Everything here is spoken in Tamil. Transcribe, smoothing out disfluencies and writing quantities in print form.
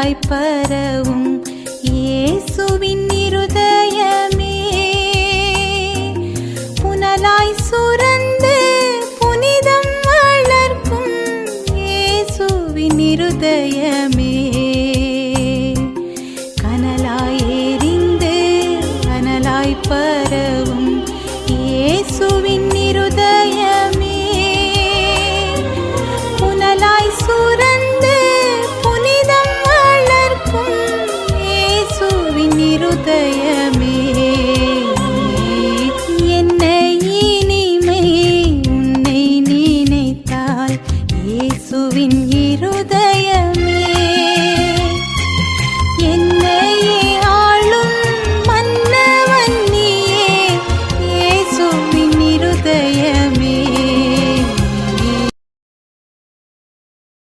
கனலாய் பரவும் இயேசுவின் இருதயமே, புனலாய் சுரந்து புனிதம் வளர்க்கும் இயேசுவின் இருதயமே, கனலாய் எரிந்து கனலாய் பரவும் இயேசுவின் இருதயமே, புனலாய் சுரந்து புனிதம் வளர்க்கும் இயேசுவின் இருதயமே, என்ன இனிமை உன்னை நினைத்தால் இயேசுவின் இருதயமே.